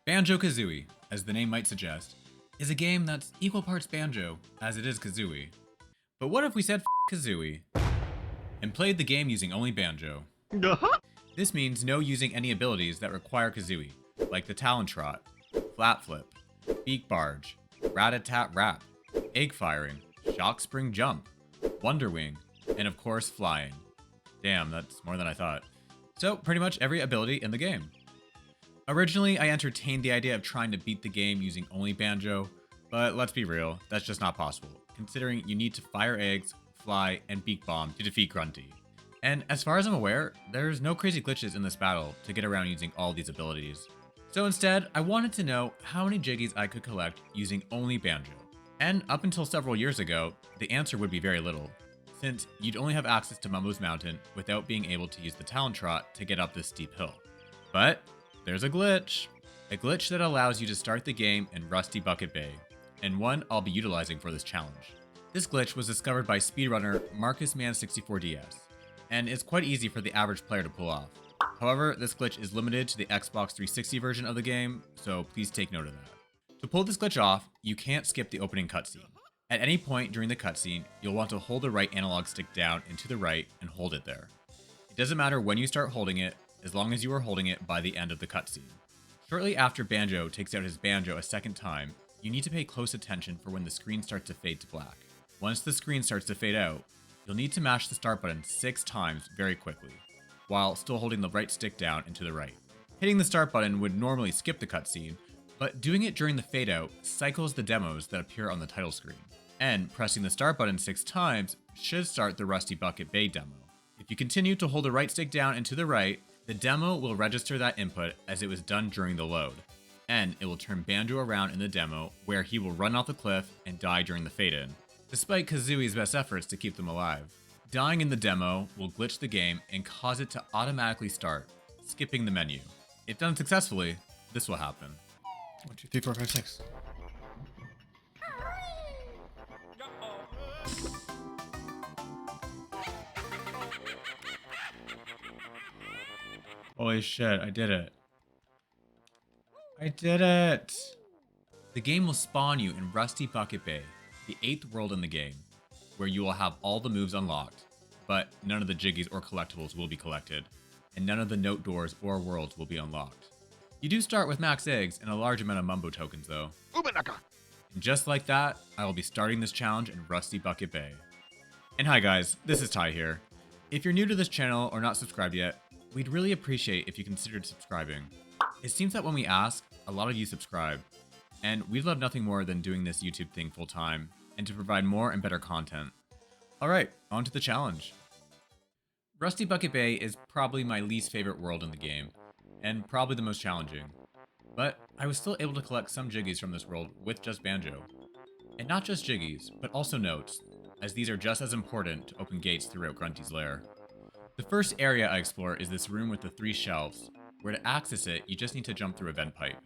Banjo Kazooie, as the name might suggest, is a game that's equal parts Banjo as it is Kazooie. But what if we said Kazooie and played the game using only Banjo? This means no using any abilities that require Kazooie, like the Talon Trot, Flat Flip, Beak Barge, Rat-a-tat-rap, Egg Firing, Shock Spring Jump, Wonder Wing, and of course flying. Damn, that's more than I thought. So pretty much every ability in the game. Originally, I entertained the idea of trying to beat the game using only Banjo, but let's be real, that's just not possible, considering you need to fire eggs, fly, and beak bomb to defeat Grunty. And as far as I'm aware, there's no crazy glitches in this battle to get around using all these abilities. So instead, I wanted to know how many Jiggies I could collect using only Banjo. And up until several years ago, the answer would be very little, since you'd only have access to Mumbo's Mountain without being able to use the Talon Trot to get up this steep hill. But there's a glitch that allows you to start the game in Rusty Bucket Bay, and one I'll be utilizing for this challenge. This glitch was discovered by speedrunner MarcusMan64DS, and it's quite easy for the average player to pull off. However, this glitch is limited to the Xbox 360 version of the game, so please take note of that. To pull this glitch off, you can't skip the opening cutscene. At any point during the cutscene, you'll want to hold the right analog stick down and to the right and hold it there. It doesn't matter when you start holding it, as long as you are holding it by the end of the cutscene. Shortly after Banjo takes out his banjo a second time, you need to pay close attention for when the screen starts to fade to black. Once the screen starts to fade out, you'll need to mash the start button 6 times very quickly, while still holding the right stick down and to the right. Hitting the start button would normally skip the cutscene, but doing it during the fade out cycles the demos that appear on the title screen. And pressing the start button 6 times should start the Rusty Bucket Bay demo. If you continue to hold the right stick down and to the right, the demo will register that input as it was done during the load, and it will turn Banjo around in the demo where he will run off the cliff and die during the fade-in, despite Kazooie's best efforts to keep them alive. Dying in the demo will glitch the game and cause it to automatically start, skipping the menu. If done successfully, this will happen. 1, 2, 3, 4, 5, 6. Holy shit, I did it. I did it! The game will spawn you in Rusty Bucket Bay, the 8th world in the game, where you will have all the moves unlocked, but none of the Jiggies or collectibles will be collected, and none of the note doors or worlds will be unlocked. You do start with max eggs and a large amount of Mumbo tokens though. And just like that, I will be starting this challenge in Rusty Bucket Bay. And hi guys, this is Ty here. If you're new to this channel or not subscribed yet, we'd really appreciate if you considered subscribing. It seems that when we ask, a lot of you subscribe, and we'd love nothing more than doing this YouTube thing full time, and to provide more and better content. Alright, on to the challenge. Rusty Bucket Bay is probably my least favorite world in the game, and probably the most challenging. But I was still able to collect some Jiggies from this world with just Banjo. And not just Jiggies, but also notes, as these are just as important to open gates throughout Grunty's lair. The first area I explore is this room with the 3 shelves, where to access it, you just need to jump through a vent pipe.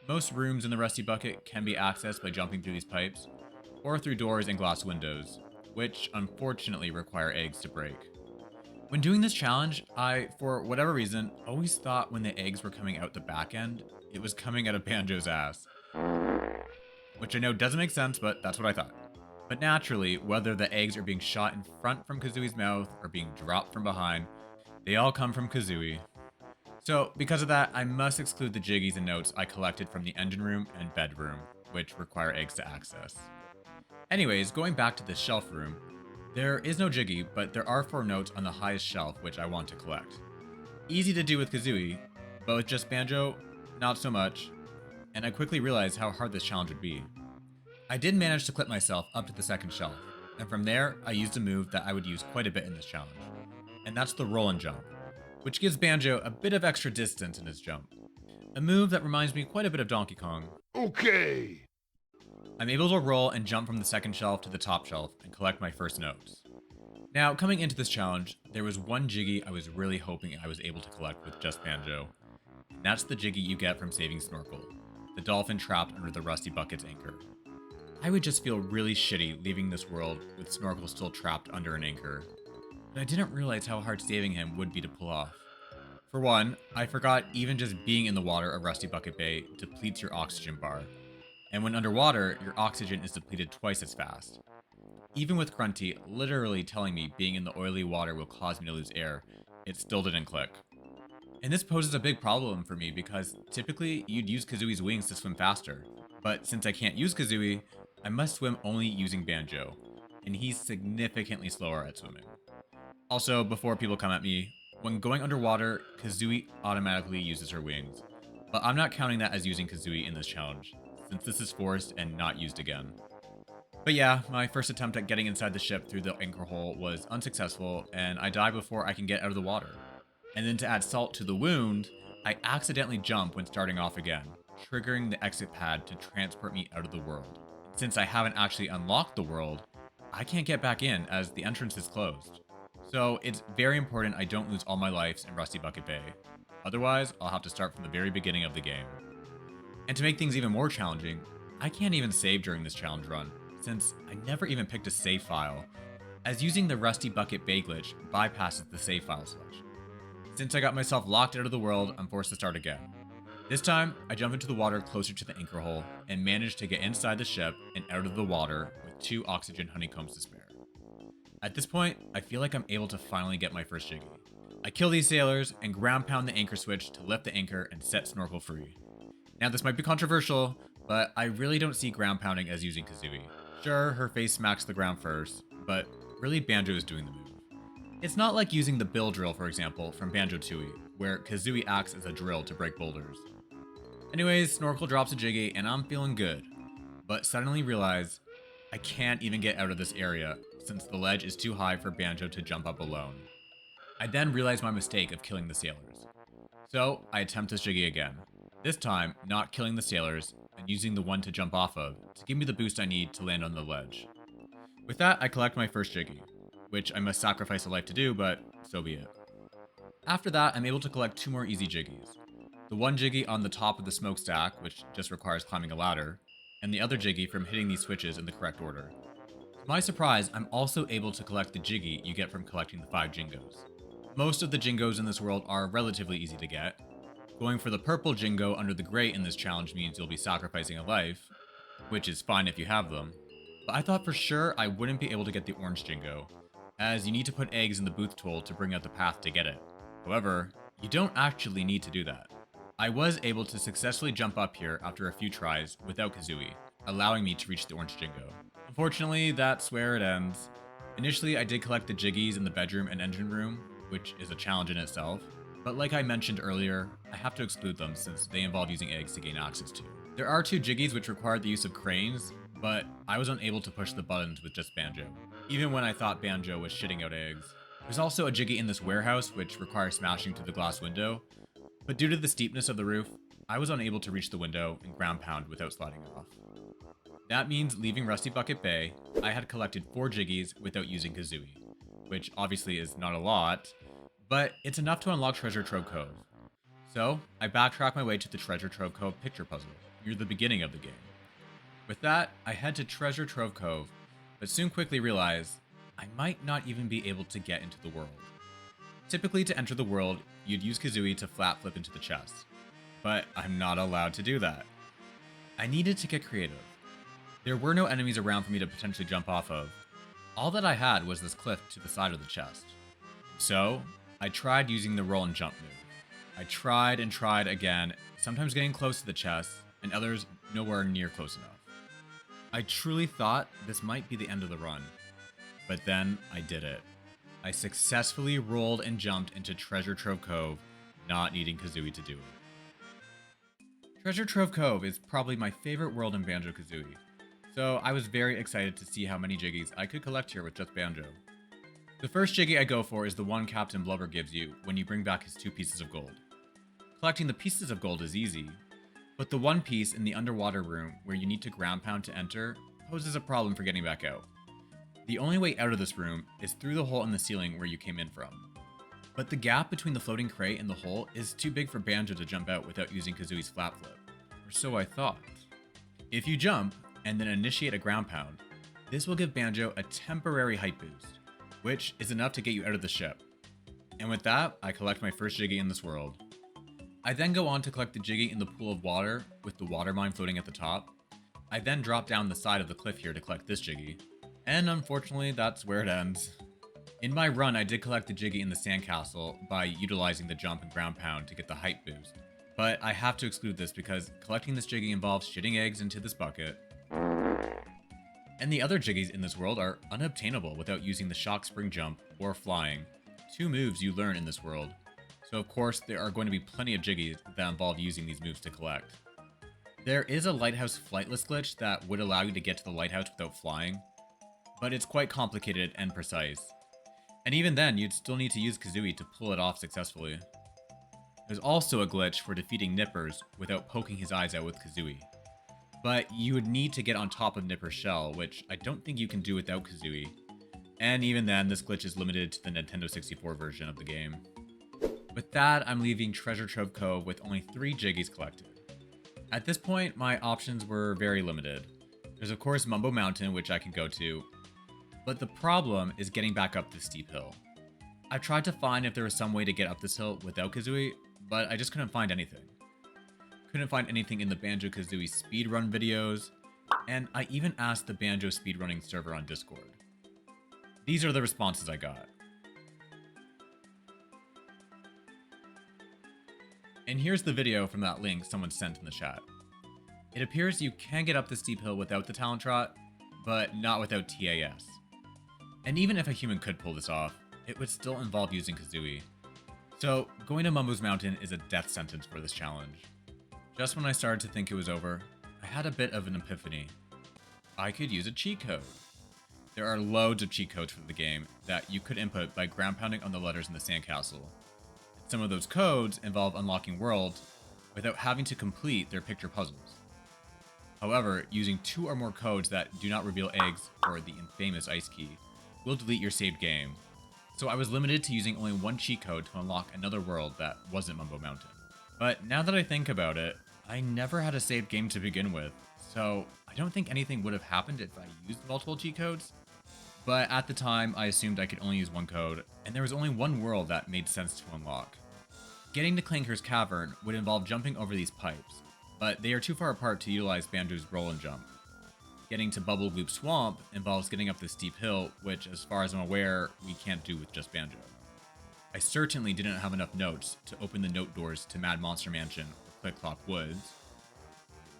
Most rooms in the Rusty Bucket can be accessed by jumping through these pipes, or through doors and glass windows, which unfortunately require eggs to break. When doing this challenge, I, for whatever reason, always thought when the eggs were coming out the back end, it was coming out of Banjo's ass. Which I know doesn't make sense, but that's what I thought. But naturally, whether the eggs are being shot in front from Kazooie's mouth or being dropped from behind, they all come from Kazooie. So, because of that, I must exclude the Jiggies and notes I collected from the engine room and bedroom, which require eggs to access. Anyways, going back to the shelf room, there is no Jiggy, but there are 4 notes on the highest shelf which I want to collect. Easy to do with Kazooie, but with just Banjo, not so much, and I quickly realized how hard this challenge would be. I did manage to clip myself up to the 2nd shelf, and from there, I used a move that I would use quite a bit in this challenge, and that's the roll and jump, which gives Banjo a bit of extra distance in his jump. A move that reminds me quite a bit of Donkey Kong. Okay. I'm able to roll and jump from the 2nd shelf to the top shelf and collect my first notes. Now, coming into this challenge, there was one Jiggy I was really hoping I was able to collect with just Banjo, and that's the Jiggy you get from saving Snorkel, the dolphin trapped under the Rusty Bucket's anchor. I would just feel really shitty leaving this world with Snorkel still trapped under an anchor, but I didn't realize how hard saving him would be to pull off. For one, I forgot even just being in the water of Rusty Bucket Bay depletes your oxygen bar. And when underwater, your oxygen is depleted twice as fast. Even with Grunty literally telling me being in the oily water will cause me to lose air, it still didn't click. And this poses a big problem for me because typically you'd use Kazooie's wings to swim faster. But since I can't use Kazooie, I must swim only using Banjo, and he's significantly slower at swimming. Also, before people come at me, when going underwater, Kazooie automatically uses her wings. But I'm not counting that as using Kazooie in this challenge, since this is forced and not used again. But yeah, my first attempt at getting inside the ship through the anchor hole was unsuccessful, and I die before I can get out of the water. And then to add salt to the wound, I accidentally jump when starting off again, triggering the exit pad to transport me out of the world. Since I haven't actually unlocked the world, I can't get back in as the entrance is closed. So it's very important I don't lose all my lives in Rusty Bucket Bay. Otherwise, I'll have to start from the very beginning of the game. And to make things even more challenging, I can't even save during this challenge run, since I never even picked a save file, as using the Rusty Bucket Bay glitch bypasses the save file selection. Since I got myself locked out of the world, I'm forced to start again. This time, I jump into the water closer to the anchor hole and manage to get inside the ship and out of the water with 2 oxygen honeycombs to spare. At this point, I feel like I'm able to finally get my first Jiggy. I kill these sailors and ground pound the anchor switch to lift the anchor and set Snorkel free. Now this might be controversial, but I really don't see ground pounding as using Kazooie. Sure, her face smacks the ground first, but really Banjo is doing the move. It's not like using the bill drill, for example, from Banjo Tooie, where Kazooie acts as a drill to break boulders. Anyways, Snorkel drops a Jiggy and I'm feeling good, but suddenly realize I can't even get out of this area since the ledge is too high for Banjo to jump up alone. I then realize my mistake of killing the sailors. So I attempt this Jiggy again, this time not killing the sailors and using the one to jump off of to give me the boost I need to land on the ledge. With that, I collect my first Jiggy, which I must sacrifice a life to do, but so be it. After that, I'm able to collect 2 more easy Jiggies. The one Jiggy on the top of the smokestack, which just requires climbing a ladder, and the other Jiggy from hitting these switches in the correct order. To my surprise, I'm also able to collect the Jiggy you get from collecting the 5 Jingos. Most of the Jingos in this world are relatively easy to get. Going for the purple Jingo under the grate in this challenge means you'll be sacrificing a life, which is fine if you have them, but I thought for sure I wouldn't be able to get the orange Jingo, as you need to put eggs in the booth tool to bring out the path to get it. However, you don't actually need to do that. I was able to successfully jump up here after a few tries without Kazooie, allowing me to reach the orange Jingo. Unfortunately, that's where it ends. Initially, I did collect the Jiggies in the bedroom and engine room, which is a challenge in itself, but like I mentioned earlier, I have to exclude them since they involve using eggs to gain access to. There are 2 Jiggies which require the use of cranes, but I was unable to push the buttons with just Banjo, even when I thought Banjo was shitting out eggs. There's also a Jiggy in this warehouse which requires smashing through the glass window, but due to the steepness of the roof, I was unable to reach the window and ground pound without sliding off. That means leaving Rusty Bucket Bay, I had collected 4 Jiggies without using Kazooie, which obviously is not a lot, but it's enough to unlock Treasure Trove Cove. So, I backtrack my way to the Treasure Trove Cove picture puzzle, near the beginning of the game. With that, I head to Treasure Trove Cove, but soon quickly realize I might not even be able to get into the world. Typically to enter the world, you'd use Kazooie to flat flip into the chest, but I'm not allowed to do that. I needed to get creative. There were no enemies around for me to potentially jump off of. All that I had was this cliff to the side of the chest. So, I tried using the roll and jump move. I tried and tried again, sometimes getting close to the chest, and others nowhere near close enough. I truly thought this might be the end of the run, but then I did it. I successfully rolled and jumped into Treasure Trove Cove, not needing Kazooie to do it. Treasure Trove Cove is probably my favorite world in Banjo Kazooie, so I was very excited to see how many Jiggies I could collect here with just Banjo. The first Jiggy I go for is the one Captain Blubber gives you when you bring back his 2 pieces of gold. Collecting the pieces of gold is easy, but the one piece in the underwater room where you need to ground pound to enter poses a problem for getting back out. The only way out of this room is through the hole in the ceiling where you came in from. But the gap between the floating crate and the hole is too big for Banjo to jump out without using Kazooie's flat flip, or so I thought. If you jump and then initiate a ground pound, this will give Banjo a temporary height boost, which is enough to get you out of the ship. And with that, I collect my first Jiggy in this world. I then go on to collect the Jiggy in the pool of water with the water mine floating at the top. I then drop down the side of the cliff here to collect this Jiggy. And unfortunately, that's where it ends. In my run, I did collect the Jiggy in the sandcastle by utilizing the jump and ground pound to get the height boost. But I have to exclude this because collecting this Jiggy involves shitting eggs into this bucket. And the other Jiggies in this world are unobtainable without using the shock spring jump or flying, 2 moves you learn in this world. So of course there are going to be plenty of Jiggies that involve using these moves to collect. There is a lighthouse flightless glitch that would allow you to get to the lighthouse without flying, but it's quite complicated and precise. And even then, you'd still need to use Kazooie to pull it off successfully. There's also a glitch for defeating Nippers without poking his eyes out with Kazooie. But you would need to get on top of Nipper's shell, which I don't think you can do without Kazooie. And even then, this glitch is limited to the Nintendo 64 version of the game. With that, I'm leaving Treasure Trove Cove with only 3 Jiggies collected. At this point, my options were very limited. There's of course Mumbo Mountain, which I can go to, but the problem is getting back up this steep hill. I tried to find if there was some way to get up this hill without Kazooie, but I just couldn't find anything. Couldn't find anything in the Banjo Kazooie speedrun videos, and I even asked the Banjo speedrunning server on Discord. These are the responses I got. And here's the video from that link someone sent in the chat. It appears you can get up the steep hill without the talent trot, but not without TAS. And even if a human could pull this off, it would still involve using Kazooie. So going to Mumbo's Mountain is a death sentence for this challenge. Just when I started to think it was over, I had a bit of an epiphany. I could use a cheat code. There are loads of cheat codes for the game that you could input by ground pounding on the letters in the sandcastle. Some of those codes involve unlocking worlds without having to complete their picture puzzles. However, using 2 or more codes that do not reveal eggs or the infamous ice key will delete your saved game. So I was limited to using only 1 cheat code to unlock another world that wasn't Mumbo Mountain. But now that I think about it, I never had a saved game to begin with, so I don't think anything would have happened if I used multiple cheat codes. But at the time, I assumed I could only use 1 code, and there was only 1 world that made sense to unlock. Getting to Clanker's Cavern would involve jumping over these pipes, but they are too far apart to utilize Banjo's roll and jump. Getting to Bubble Gloop Swamp involves getting up this steep hill, which as far as I'm aware, we can't do with just Banjo. I certainly didn't have enough notes to open the note doors to Mad Monster Mansion or Click Clop Woods.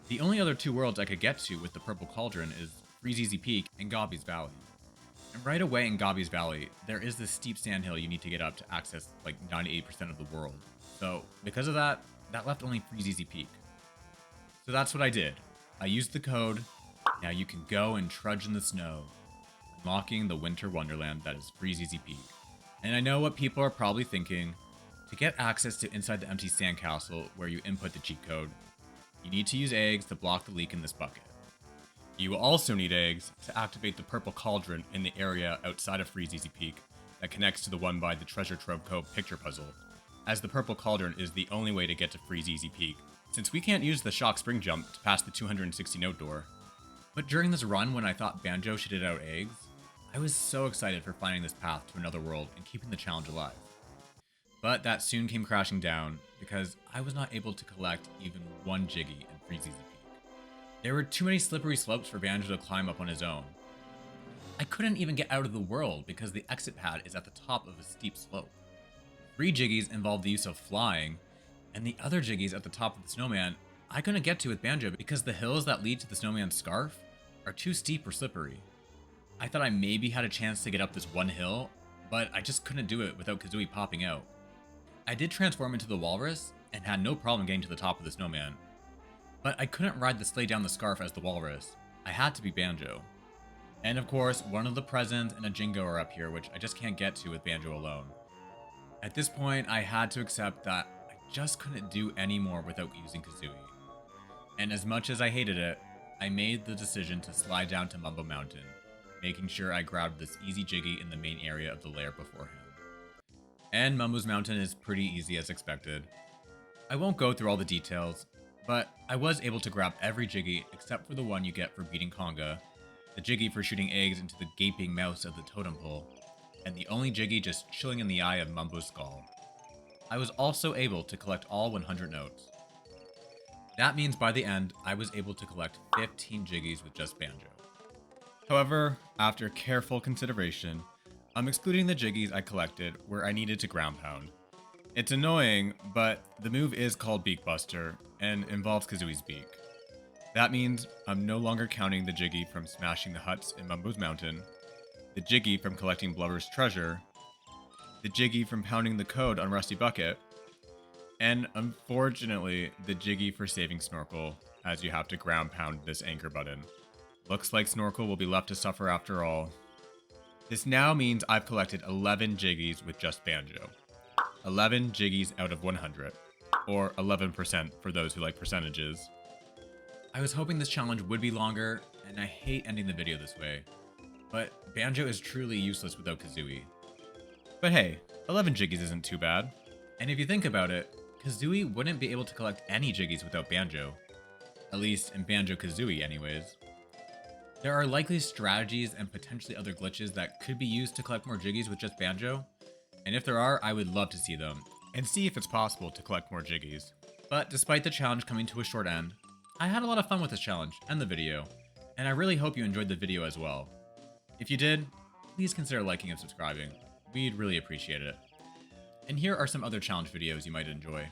The only other 2 worlds I could get to with the Purple Cauldron is Freezeezy Peak and Gobby's Valley. And right away in Gobby's Valley, there is this steep sandhill you need to get up to access like 98% of the world. So because of that, that left only Freezeezy Peak. So that's what I did. I used the code. Now you can go and trudge in the snow, unlocking the winter wonderland that is Freezeezy Peak. And I know what people are probably thinking. To get access to inside the empty sandcastle where you input the cheat code, you need to use eggs to block the leak in this bucket. You will also need eggs to activate the Purple Cauldron in the area outside of Freezeezy Peak that connects to the one by the Treasure Trove Cove picture puzzle, as the Purple Cauldron is the only way to get to Freezeezy Peak, since we can't use the shock spring jump to pass the 260 note door. But during this run when I thought Banjo shitted out eggs, I was so excited for finding this path to another world and keeping the challenge alive. But that soon came crashing down because I was not able to collect even 1 Jiggy in Freezeezy Peak. There were too many slippery slopes for Banjo to climb up on his own. I couldn't even get out of the world because the exit pad is at the top of a steep slope. 3 Jiggies involved the use of flying, and the other Jiggies at the top of the snowman I couldn't get to with Banjo because the hills that lead to the snowman's scarf are too steep or slippery. I thought I maybe had a chance to get up this 1 hill, but I just couldn't do it without Kazooie popping out. I did transform into the walrus and had no problem getting to the top of the snowman, but I couldn't ride the sleigh down the scarf as the walrus. I had to be Banjo. And of course, one of the presents and a Jingo are up here, which I just can't get to with Banjo alone. At this point, I had to accept that I just couldn't do any more without using Kazooie. And as much as I hated it, I made the decision to slide down to Mumbo Mountain, making sure I grabbed this easy Jiggy in the main area of the lair beforehand. And Mumbo's Mountain is pretty easy as expected. I won't go through all the details, but I was able to grab every Jiggy except for the one you get for beating Conga, the Jiggy for shooting eggs into the gaping mouth of the totem pole, and the only Jiggy just chilling in the eye of Mumbo's skull. I was also able to collect all 100 notes. That means by the end, I was able to collect 15 Jiggies with just Banjo. However, after careful consideration, I'm excluding the Jiggies I collected where I needed to ground pound. It's annoying, but the move is called Beak Buster and involves Kazooie's beak. That means I'm no longer counting the Jiggy from smashing the huts in Mumbo's Mountain, the Jiggy from collecting Blubber's treasure, the Jiggy from pounding the code on Rusty Bucket, and unfortunately, the Jiggy for saving Snorkel, as you have to ground pound this anchor button. Looks like Snorkel will be left to suffer after all. This now means I've collected 11 Jiggies with just Banjo. 11 Jiggies out of 100, or 11% for those who like percentages. I was hoping this challenge would be longer, and I hate ending the video this way, but Banjo is truly useless without Kazooie. But hey, 11 Jiggies isn't too bad. And if you think about it, Kazooie wouldn't be able to collect any Jiggies without Banjo. At least in Banjo Kazooie anyways. There are likely strategies and potentially other glitches that could be used to collect more Jiggies with just Banjo. And if there are, I would love to see them, and see if it's possible to collect more Jiggies. But despite the challenge coming to a short end, I had a lot of fun with this challenge and the video, and I really hope you enjoyed the video as well. If you did, please consider liking and subscribing. We'd really appreciate it. And here are some other challenge videos you might enjoy.